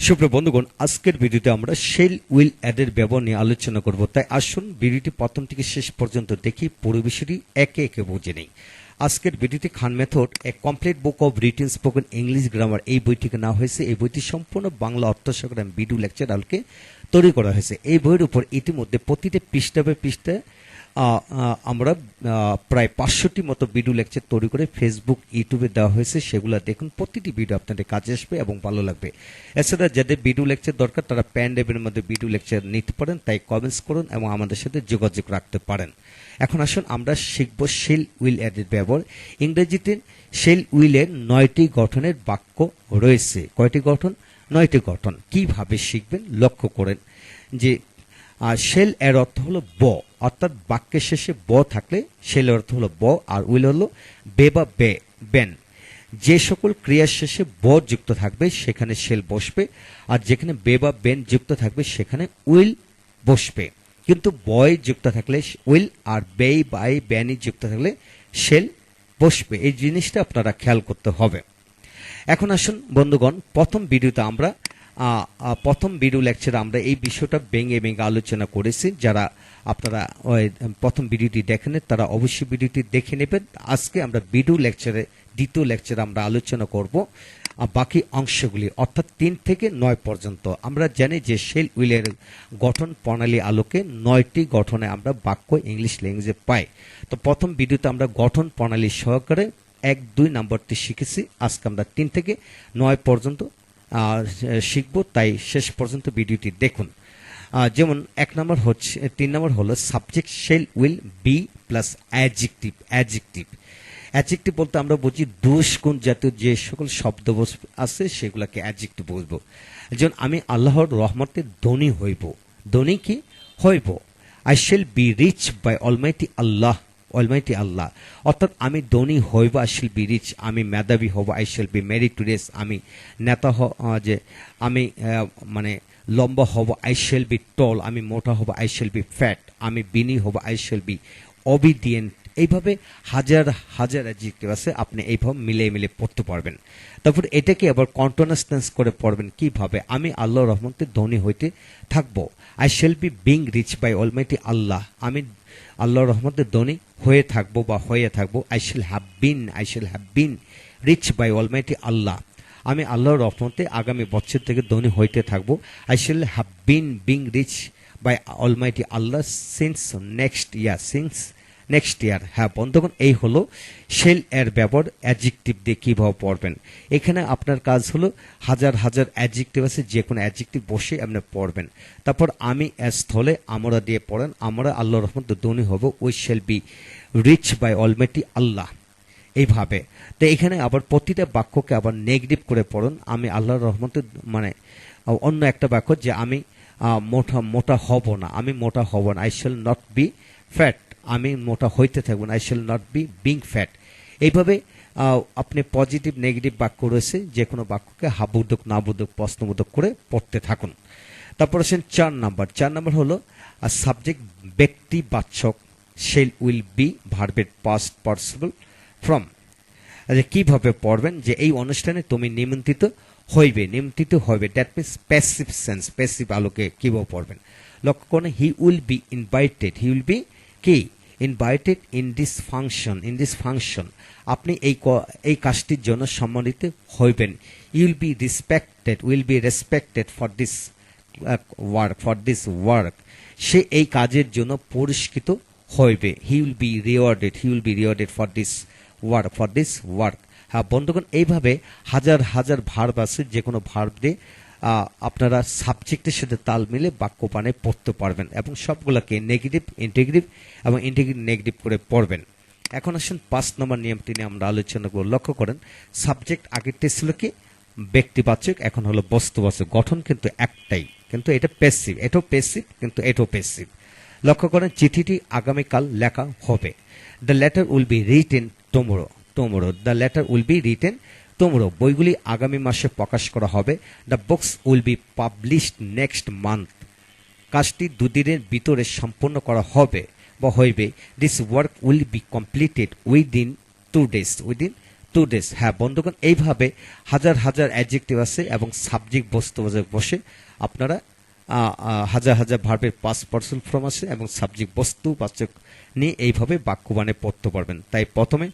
সুপ্রিয় বন্ধুগণ, আজকের ভিডিওতে আমরা শেল উইল অ্যাডের ব্যবহার নিয়ে আলোচনা করব। তাই আসুন ভিডিওটি প্রথম থেকে শেষ পর্যন্ত দেখি, পুরো বিষয়টি একে একে বুঝে নেই। আজকের ভিডিওটি Khan method a complete book of written spoken English grammar এই বইটিকে নেওয়া হয়েছে। এই বইটি সম্পূর্ণ বাংলা অর্থ সহ ভিডিও লেকচার আলোকে তৈরি করা হয়েছে। এই বইয়ের উপর ইতিমধ্যে প্রতিটি পৃষ্ঠায় আমরা প্রায় 500টি মতো ভিডিও লেকচার তৈরি করে ফেসবুক ইউটিউবে দেওয়া হয়েছে। সেগুলো দেখুন, প্রতিটি ভিডিও আপনাদের কাজে আসবে এবং ভালো লাগবে। এছাড়া যাদের ভিডিও লেকচার দরকার তারা প্যান ড্রাইভের মধ্যে ভিডিও লেকচার নিতে পারেন। তাই কমেন্টস করুন এবং আমাদের সাথে যোগাযোগ রাখতে পারেন। এখন আসুন আমরা শিখব শেল উইল অ্যাডের ব্যবহার। ইংরেজিতে শেল উইলের 9টি গঠনের বাক্য রয়েছে। কয়টি গঠন? 9টি গঠন। কিভাবে শিখবেন লক্ষ্য করেন যে শেল এর অর্থ হলো ব, অর্থাৎ বাক্যের শেষে ব থাকলে শেল এর অর্থ হলো ব, আর উইল হলো বে বা বেন। যে সকল ক্রিয়ার শেষে ব যুক্ত থাকবে সেখানে শেল বসবে, আর যেখানে বে বা বেন যুক্ত থাকবে সেখানে উইল বসবে। কিন্তু বয় যুক্ত থাকলে উইল, আর বে বাই বেনই যুক্ত থাকলে শেল বসবে। এই জিনিসটা আপনারা খেয়াল করতে হবে। এখন আসুন বন্ধুগণ, প্রথম ভিডিও লেকচারে আমরা এই বিষয়টা ভেঙে আলোচনা করেছি। যারা আপনারা প্রথম ভিডিওটি দেখেন তারা অবশ্যই ভিডিওটি দেখে নেবেন। আজকে আমরা ভিডিও লেকচারে দ্বিতীয় লেকচারে আমরা আলোচনা করব বাকি অংশগুলি, অর্থাৎ 3 থেকে 9 পর্যন্ত। আমরা জানি যে শেল উইলের গঠন প্রণালী আলোকে 9টি গঠনে আমরা বাক্য ইংলিশ ল্যাঙ্গুয়েজে পাই। তো প্রথম ভিডিওতে আমরা গঠন প্রণালী সহকারে 1-2 নম্বরটি শিখেছি। আজকে আমরা 3 থেকে 9 পর্যন্ত শিখব, তাই শেষ পর্যন্ত ভিডিওটি দেখুন। যেমন 3 নম্বর হলো subject shell will be plus adjective. Adjective বলতে আমরা বুঝি দোষ গুণ জাতীয় যে সকল শব্দ আছে সেগুলোকে অ্যাডজেক্টিভ বলবো। যেমন আমি আল্লাহর রহমতে ধনী হইব। ধনী কি হইব? I shall be rich by almighty Allah. অর্থাৎ আমি ধনী হইব, আই শেল বি রিচ। আমি মেধাবী হব, আই শেল বি মেরিটোরিয়াস। আমি নেতা আমি মানে লম্বা হব, আই শেল বি টল। আমি মোটা হব, আই শেল বি ফ্যাট। আমি বিনি হব, আই শেল বি অবিডিয়েন্ট। এইভাবে হাজার অ্যাডজেক্টিভ আছে, আপনি এইভাবে মিলে পড়তে পারবেন। তারপর এটাকে আবার কন্টিনিউয়াস টেন্স করে পড়বেন। কিভাবে? আমি আল্লাহর রহমতে ধনী হইতে থাকবো। I shall be being rich by almighty Allah. আমি আল্লাহর রহমতে ধনী হয়ে থাকবো বা হয়ে থাকবো। I shall have been rich by almighty Allah. আমি আল্লাহর রহমতে আগামী বছর থেকে ধনী হইতে থাকবো। I shall have been being rich by almighty Allah since next year. হ্যাঁ বন্ধুগণ, এই হলো শেল এর ব্যবহার। অ্যাডজেক্টিভ দিয়ে কিভাবে পড়বেন। এখানে আপনার কাজ হলো হাজার অ্যাডজেক্টিভ আছে, যে কোনো অ্যাডজেক্টিভ বসে আপনি পড়বেন। তারপর আমি স্থলে আমরা দিয়ে পড়েন। আমরা আল্লাহর রহমতে ধনী হব। We shall be rich by almighty Allah. এইভাবে তো এখানে আবার প্রতিটা বাক্যকে আবার নেগেটিভ করে পড়ুন। আমি আল্লাহর রহমতে অন্য একটা বাক্য যে আমি মোটা হব না। I shall not be fat. আমি মোটা হইতে থাকবো না। I shall not be being fat. এইভাবে আপনি পজিটিভ নেগেটিভ বাক্য রয়েছে, যে কোনো বাক্যকে হাবোধক নাবোধক প্রশ্নবোধক করে পড়তে থাকুন। তারপর আসেন 4 নম্বর হলো সাবজেক্ট ব্যক্তিবাচক শেল উইল বি ভার্বের পাস্ট পার্টিসিপল ফ্রম। কিভাবে পড়বেন? যে এই অনুষ্ঠানে তুমি নিমন্ত্রিত হইবে। That means passive sense. Passive আলোকে কিভাবে পড়বেন লক্ষ্য করেন। He will be invited. Invited in this function. আপনি এই কাজটির জন্য সম্মানিত হইবেন। Will be respected for this work. সে এই কাজের জন্য পুরস্কৃত হইবে। He will be rewarded for this work. হ্যাঁ বন্ধুগণ, এইভাবে হাজার ভার্ব আছে, যে কোনো ভার্ব দিয়ে আপনারা সাবজেক্টের সাথে তাল মিলে বাক্য বানায় পড়তে পারবেন এবং সবগুলোকে নেগেটিভ ইন্টিগ্রেটিভ এবং ইন্টিগ্রেটিভ নেগেটিভ করে পড়বেন। এখন আসুন 5 নম্বর নিয়মটি নিয়ে আমরা আলোচনা করব। লক্ষ্য করেন, সাবজেক্ট আগেরটা ছিল কি ব্যক্তিবাচক, এখন হলো বস্তুবাচক। গঠন কিন্তু একটাই, কিন্তু এটা প্যাসিভ। এটাও প্যাসিভ। লক্ষ্য করেন, চিঠিটি আগামীকাল লেখা হবে। The letter will be written tomorrow. বইগুলি আগামী মাসে প্রকাশ করা হবে। The books will be published next month. কাজটি 2 দিনের ভিতরে সম্পন্ন করা হবে বা হইবে। This work will be completed within 2 days। হ্যাঁ বন্ধুগণ, এইভাবে হাজার হাজার অ্যাডজেক্টিভ আছে এবং সাবজেক্ট বস্তুবাচক বসে আপনারা হাজার হাজার ভার্বের পাস্ট পার্সন ফর্ম আছে এবং সাবজেক্ট বস্তুবাচক নিয়ে এইভাবে বাক্য বানিয়ে পড়তে পারবেন। তাই প্রথমে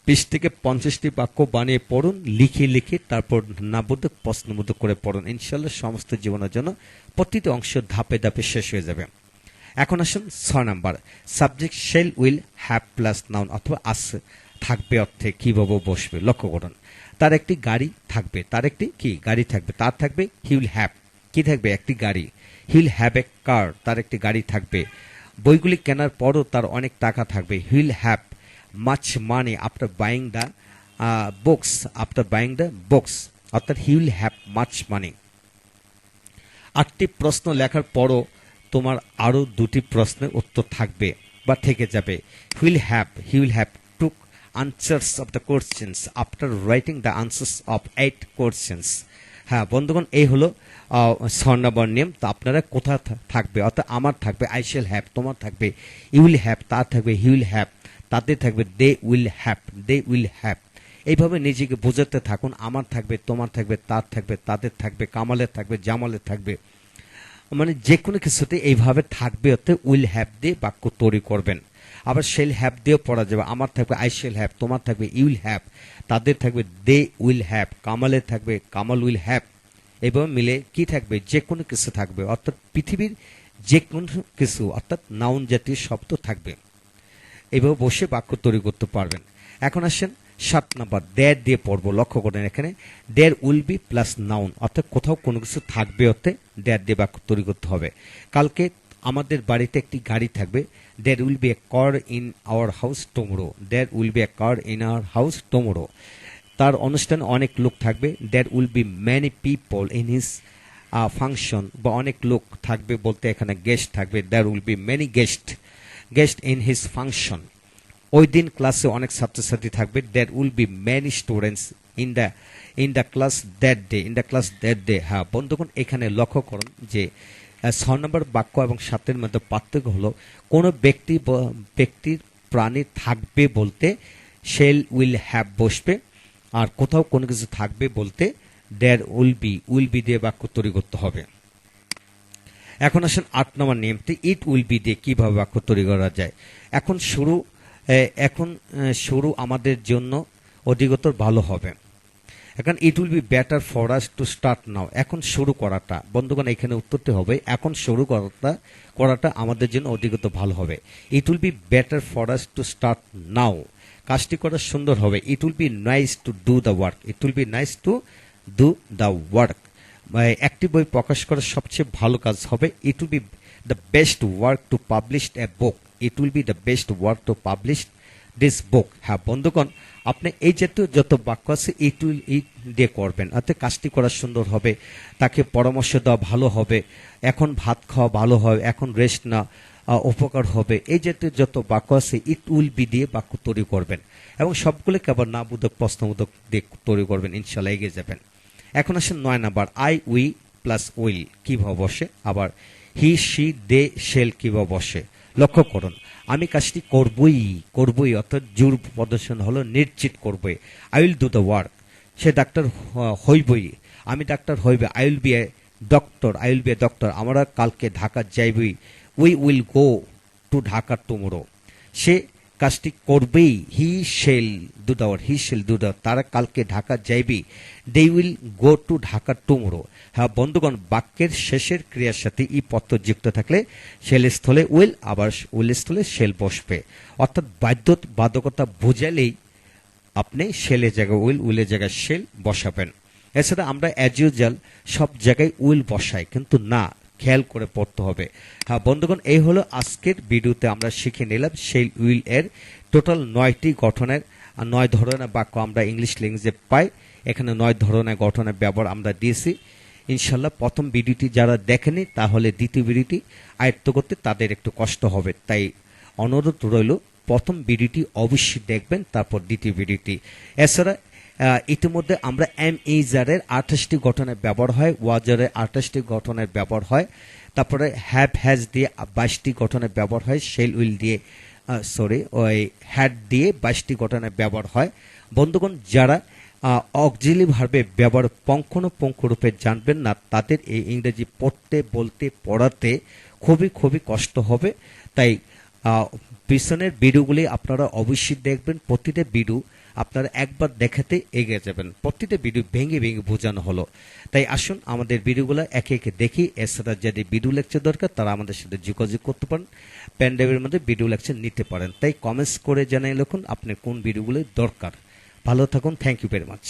20 থেকে 50টি বাক্য বানিয়ে পড়ুন, লিখে লিখে, তারপর নাবোধক প্রশ্নবোধক করে পড়ুন। ইনশাআল্লাহ সমস্ত জীবনের জন্য প্রতিটি অংশ ধাপে ধাপে শেষ হয়ে যাবে। এখন আসুন 6 number, subject shell will have plus noun অথবা আস থাকবে অর্থে কিভাবে বসবে। লক্ষ্য করুন, তার একটি গাড়ি থাকবে, তার একটি কি গাড়ি থাকবে, তার থাকবে হি উইল হ্যাভ, কি থাকবে একটি গাড়ি, হি উইল হ্যাভ এ কার, তার একটি গাড়ি থাকবে। বইগুলি কেনার পরও তার অনেক টাকা থাকবে, he will have much money after buying the books, after buying the books, অর্থাৎ he will have much money. 8টি প্রশ্ন লেখার পরও তোমার আরো 2টি প্রশ্নের উত্তর থাকবে বা থেকে যাবে। হি will have took answers of the questions after writing the answers of 8 questions. হ্যাঁ বন্ধুগণ, এই হলো 6 নম্বর নিয়ম। তো আপনারা কোথা থাকবে, অর্থাৎ আমার থাকবে আই শ্যাল হ্যাভ, তোমার থাকবে ইউ উইল হ্যাভ, তার থাকবে হি উইল হ্যাভ, তাদের থাকবে they will have, they will have. এইভাবে নিজেকে বোঝাতে থাকুন। আমার থাকবে, তোমার থাকবে, তার থাকবে, তাদের থাকবে, কামালের থাকবে, জামালের থাকবে, মানে যে কোনো কিছুতে এইভাবে থাকবে, অর্থাৎ উইল হ্যাভ দিয়ে বাক্য তৈরি করবেন। আবার শেল হ্যাভ দিয়েও পড়া যাবে। আমার থাকবে আই শেল হ্যাভ, তোমার থাকবে ইউ উইল হ্যাভ, তাদের থাকবে দে উইল হ্যাভ, কামালের থাকবে কামাল উইল হ্যাভ। এইভাবে মিলে কি থাকবে, যে কোনো কিছু থাকবে, অর্থাৎ পৃথিবীর যে কোনো কিছু, অর্থাৎ নাউন জাতীয় শব্দ থাকবে। এইভাবে বসে বাক্য তৈরি করতে পারবেন। এখন আসেন 7 নাম্বার, দেয়ার দিয়ে পড়বো। লক্ষ্য করেন এখানে there will be plus noun, অর্থাৎ কোথাও কোনো কিছু থাকবে, অর্থাৎ দেয়ার দিয়ে বাক্য তৈরি করতে হবে। কালকে আমাদের বাড়িতে একটি গাড়ি থাকবে, there will be a car in our house tomorrow, there will be a car in our house tomorrow. তার অনুষ্ঠানে অনেক লোক থাকবে, there will be many people in his function, বা অনেক লোক থাকবে বলতে এখানে গেস্ট থাকবে, there will be many guest in his function. ওই দিন ক্লাসে অনেক ছাত্রছাত্রী থাকবে, there will be many students in the class that day. হ্যাঁ বন্ধুগণ, এখানে লক্ষ্য করুন যে 6 নম্বর বাক্য এবং 7-এর মধ্যে পার্থক্য হলো, কোনো ব্যক্তির প্রাণী থাকবে বলতে শেল উইল হ্যাভ বসবে, আর কোথাও কোনো কিছু থাকবে বলতে দেয়ার উইল বি দিয়ে বাক্য তৈরি করতে হবে। এখন আসেন 8 নম্বর নিয়মটি, ইট উইল বি দিয়ে কিভাবে বাক্য তৈরি করা যায়। এখন শুরু আমাদের জন্য অধিকতর ভালো হবে। এখন it will be better for us to start now, এখন শুরু করাটা, বন্ধুগণ এখানে উত্তরটি হবে এখন শুরু করাটা আমাদের জন্য অধিকতর ভালো হবে। It will be better for us to start now, কাজটি করা সুন্দর হবে। It will be nice to do the work, it will be nice to do the work. একটি বই প্রকাশ করার সবচেয়ে ভালো কাজ হবে। It will be the best work to publish A book, it will be the best work to publish this book. হ্যাঁ বন্ধুগণ, আপনি এই জাতীয় যত বাক্য আছে ইট দিয়ে করবেন, অর্থাৎ কাজটি করা সুন্দর হবে, তাকে পরামর্শ দেওয়া ভালো হবে, এখন ভাত খাওয়া ভালো হবে, এখন রেস্ট না উপকার হবে। এই জাতীয় যত বাক্য আছে ইট উইল বি দিয়ে বাক্য তৈরি করবেন এবং সবগুলোকে আবার নাবোধক প্রশ্নবোধক দিয়ে তৈরি করবেন, ইনশাল্লাহ এগিয়ে যাবেন। এখন আসেন 9 number, I we plus will কিভাবে বসে, আবার হি শি দে শেল কিভাবে বসে। লক্ষ্য করুন, আমি কাজটি করবই অর্থাৎ জোর প্রদর্শন হলো নিশ্চিত করবই। I will do the work, সে ডাক্তার হইবই, আমি ডাক্তার হইবে। I will be a doctor, আমরা কালকে ঢাকা যাইবই। We will go to Dhaka tomorrow, সে কাজটি করবেই। He shall do the work, তারা কালকে ঢাকা যাইবি। They will go to Dhaka tomorrow. হ্যাঁ বন্ধুগণ, বাক্যের শেষের ক্রিয়ার সাথে ই প্রত্যয় যুক্ত থাকলে শেল স্থলে উইল, আবার উইল স্থলে শেল বসবে, অর্থাৎ বাধ্যকতা বোঝালেই আপনি শেলের জায়গায় উইলের জায়গায় শেল বসাবেন। এছাড়া আমরা অ্যাজ ইউজুয়াল সব জায়গায় উইল বসাই, কিন্তু না, খেয়াল করে পড়তে হবে। হ্যাঁ বন্ধুগণ, এই হলো আজকের ভিডিওতে আমরা শিখে নিলাম শেল উইল এর টোটাল 9টি গঠনের 9 ধরনের বাক্য আমরা ইংলিশ ল্যাঙ্গুয়েজে পাই। এখানে 9 ধরনের গঠনের ব্যবহার আমরা দিয়েছি। ইনশাল্লাহ প্রথম ভিডিওটি যারা দেখেনি তাহলে দ্বিতীয় ভিডিওটি আয়ত্ত করতে তাদের একটু কষ্ট হবে, তাই অনুরোধ রইল প্রথম ভিডিওটি অবশ্যই দেখবেন, তারপর দ্বিতীয় ভিডিওটি। এছাড়া ইতিমধ্যে আমরা এর 28টি গঠনের ব্যবহার হয়, ওয়াজারের 28টি গঠনের ব্যবহার হয়, তারপরে হ্যাভ হ্যাজ দিয়ে 22টি গঠনের ব্যবহার হয়, শেল উইল দিয়ে ওই হ্যাড দিয়ে 22টি ঘটনায় ব্যবহার হয়। বন্ধুগণ, যারা অক্সিলারি ভার্বের ব্যবহার পুঙ্খানুপুঙ্খ রূপে জানবেন না, তাদের এই ইংরেজি পড়তে, বলতে, পড়াতে খুবই খুবই কষ্ট হবে। তাই পিছনের ভিডিওগুলি আপনারা অবশ্যই দেখবেন। প্রতিটা ভিডিও আপনারা একবার দেখাতে এগিয়ে যাবেন। প্রতিটা ভিডিও ভেঙে ভেঙে বোঝানো হলো। তাই আসুন আমাদের ভিডিওগুলো একে একে দেখি। এছাড়া যাদের ভিডিও লেকচার দরকার তারা আমাদের সাথে যোগাযোগ করতে পারেন, প্যান্ডেবের মধ্যে ভিডিও লেকচার নিতে পারেন। তাই কমেন্টস করে জানিয়ে লিখুন আপনার কোন ভিডিওগুলো দরকার। ভালো থাকুন। Thank you very much.